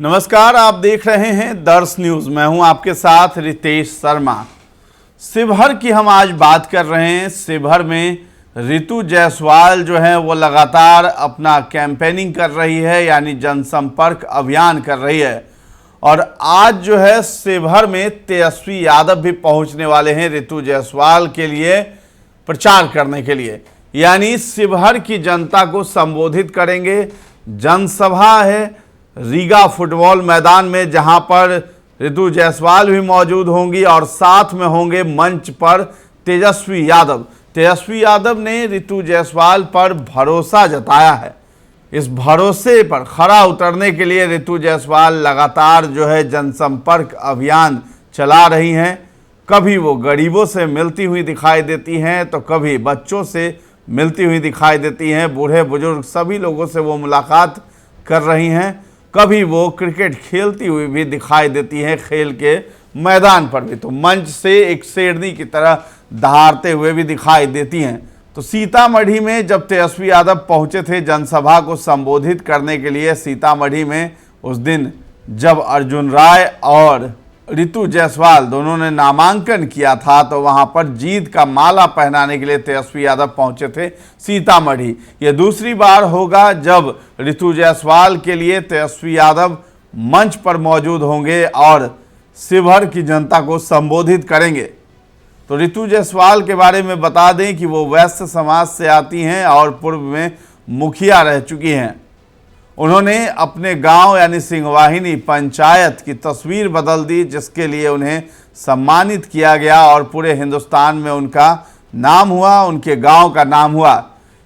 नमस्कार, आप देख रहे हैं दर्श न्यूज। मैं हूं आपके साथ रितेश शर्मा। शिवहर की हम आज बात कर रहे हैं। शिवहर में ऋतु जायसवाल जो है वो लगातार अपना कैंपेनिंग कर रही है, यानी जनसंपर्क अभियान कर रही है। और आज जो है शिवहर में तेजस्वी यादव भी पहुंचने वाले हैं ऋतु जायसवाल के लिए प्रचार करने के लिए, यानी शिवहर की जनता को संबोधित करेंगे। जनसभा है रीगा फुटबॉल मैदान में, जहां पर ऋतु जायसवाल भी मौजूद होंगी और साथ में होंगे मंच पर तेजस्वी यादव। तेजस्वी यादव ने ऋतु जायसवाल पर भरोसा जताया है। इस भरोसे पर खरा उतरने के लिए ऋतु जायसवाल लगातार जो है जनसंपर्क अभियान चला रही हैं। कभी वो गरीबों से मिलती हुई दिखाई देती हैं, तो कभी बच्चों से मिलती हुई दिखाई देती हैं। बूढ़े बुजुर्ग सभी लोगों से वो मुलाकात कर रही हैं। कभी वो क्रिकेट खेलती हुई भी दिखाई देती हैं, खेल के मैदान पर भी, तो मंच से एक शेरनी की तरह दहाड़ते हुए भी दिखाई देती हैं। तो सीतामढ़ी में जब तेजस्वी यादव पहुंचे थे जनसभा को संबोधित करने के लिए, सीतामढ़ी में उस दिन जब अर्जुन राय और ऋतु जायसवाल दोनों ने नामांकन किया था, तो वहां पर जीत का माला पहनाने के लिए तेजस्वी यादव पहुंचे थे सीतामढ़ी। ये दूसरी बार होगा जब ऋतु जायसवाल के लिए तेजस्वी यादव मंच पर मौजूद होंगे और शिवहर की जनता को संबोधित करेंगे। तो ऋतु जायसवाल के बारे में बता दें कि वो वैश्य समाज से आती हैं और पूर्व में मुखिया रह चुकी हैं। उन्होंने अपने गांव यानी सिंहवाहिनी पंचायत की तस्वीर बदल दी, जिसके लिए उन्हें सम्मानित किया गया और पूरे हिंदुस्तान में उनका नाम हुआ, उनके गांव का नाम हुआ।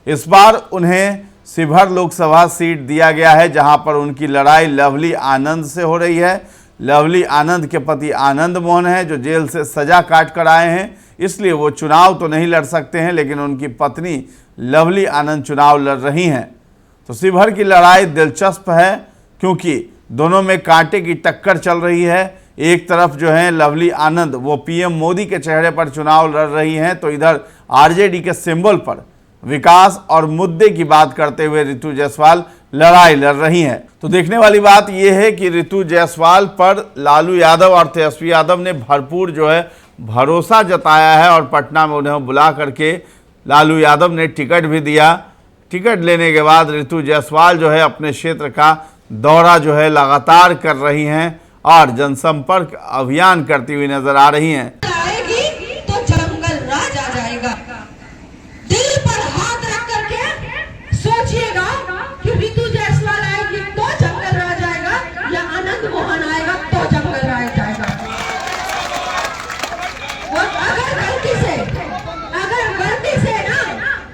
इस बार उन्हें शिवहर लोकसभा सीट दिया गया है, जहां पर उनकी लड़ाई लवली आनंद से हो रही है। लवली आनंद के पति आनंद मोहन है, जो जेल से सजा काट कर आए हैं, इसलिए वो चुनाव तो नहीं लड़ सकते हैं, लेकिन उनकी पत्नी लवली आनंद चुनाव लड़ रही हैं। तो शिवहर की लड़ाई दिलचस्प है, क्योंकि दोनों में कांटे की टक्कर चल रही है। एक तरफ जो है लवली आनंद वो पीएम मोदी के चेहरे पर चुनाव लड़ रही हैं, तो इधर आरजेडी के सिंबल पर विकास और मुद्दे की बात करते हुए ऋतु जायसवाल लड़ाई लड़ रही हैं। तो देखने वाली बात यह है कि ऋतु जायसवाल पर लालू यादव और तेजस्वी यादव ने भरपूर जो है भरोसा जताया है और पटना में उन्हें बुला करके लालू यादव ने टिकट भी दिया। टिकट लेने के बाद ऋतु जायसवाल जो है अपने क्षेत्र का दौरा जो है लगातार कर रही हैं और जनसंपर्क अभियान करती हुई नजर आ रही हैं। आएगी तो जंगल राज आ जाएगा। दिल पर हाथ रख करके सोचिएगा कि ऋतु जायसवाल आएगी तो जंगल राज आएगा, या आनंद मोहन आएगा तो जंगल राज आएगा। और अगर गलती से ना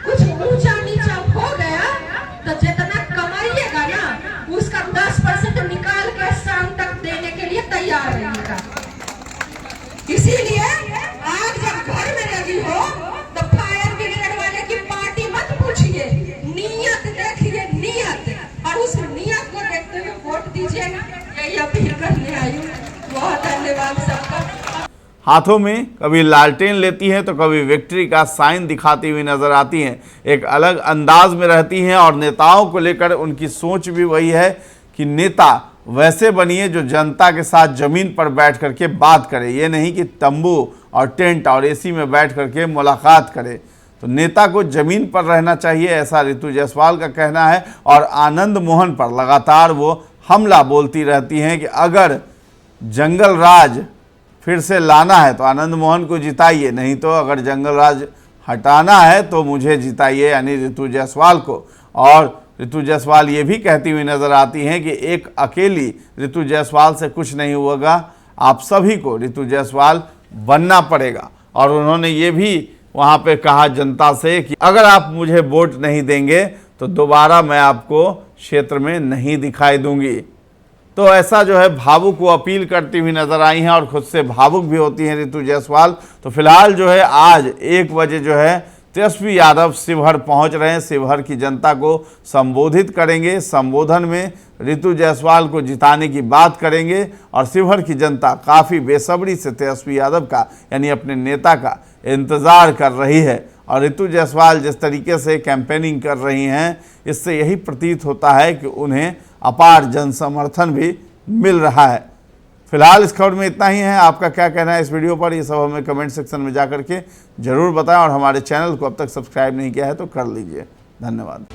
कुछ ऊंचा नीचा हो गया, तो जितना कमाइएगा ना उसका 10% निकाल के शाम तक देने के लिए तैयार रहिएगा। इसीलिए आज जब घर में लगी हो तो फायर ब्रिगेड वाले की पार्टी मत पूछिए, नियत देखिए, नियत, और उस नियत को देखते हुए वोट दीजिएगा। यही अपील करने आई हूँ। बहुत धन्यवाद सबका। हाथों में कभी लालटेन लेती हैं तो कभी विक्ट्री का साइन दिखाती हुई नजर आती हैं। एक अलग अंदाज में रहती हैं और नेताओं को लेकर उनकी सोच भी वही है कि नेता वैसे बनिए जो जनता के साथ जमीन पर बैठ करके बात करे, ये नहीं कि तंबू और टेंट और एसी में बैठ करके मुलाकात करे। तो नेता को जमीन पर रहना चाहिए, ऐसा ऋतु जायसवाल का कहना है। और आनंद मोहन पर लगातार वो हमला बोलती रहती हैं कि अगर जंगल राज फिर से लाना है तो आनंद मोहन को जिताइए, नहीं तो अगर जंगल राज हटाना है तो मुझे जिताइए, यानी ऋतु जायसवाल को। और ऋतु जायसवाल ये भी कहती हुई नजर आती हैं कि एक अकेली ऋतु जायसवाल से कुछ नहीं होगा, आप सभी को ऋतु जायसवाल बनना पड़ेगा। और उन्होंने ये भी वहाँ पे कहा जनता से कि अगर आप मुझे वोट नहीं देंगे तो दोबारा मैं आपको क्षेत्र में नहीं दिखाई दूंगी। तो ऐसा जो है भावुक वो अपील करती हुई नजर आई हैं और खुद से भावुक भी होती हैं ऋतु जायसवाल। तो फिलहाल जो है आज 1 बजे जो है तेजस्वी यादव शिवहर पहुंच रहे हैं, शिवहर की जनता को संबोधित करेंगे। संबोधन में ऋतु जायसवाल को जिताने की बात करेंगे और शिवहर की जनता काफ़ी बेसब्री से तेजस्वी यादव का यानी अपने नेता का इंतज़ार कर रही है। और ऋतु जायसवाल जिस तरीके से कैंपेनिंग कर रही हैं, इससे यही प्रतीत होता है कि उन्हें अपार जन समर्थन भी मिल रहा है। फिलहाल इस खबर में इतना ही है। आपका क्या कहना है इस वीडियो पर, ये सब हमें कमेंट सेक्शन में जा करके जरूर बताएं और हमारे चैनल को अब तक सब्सक्राइब नहीं किया है तो कर लीजिए। धन्यवाद।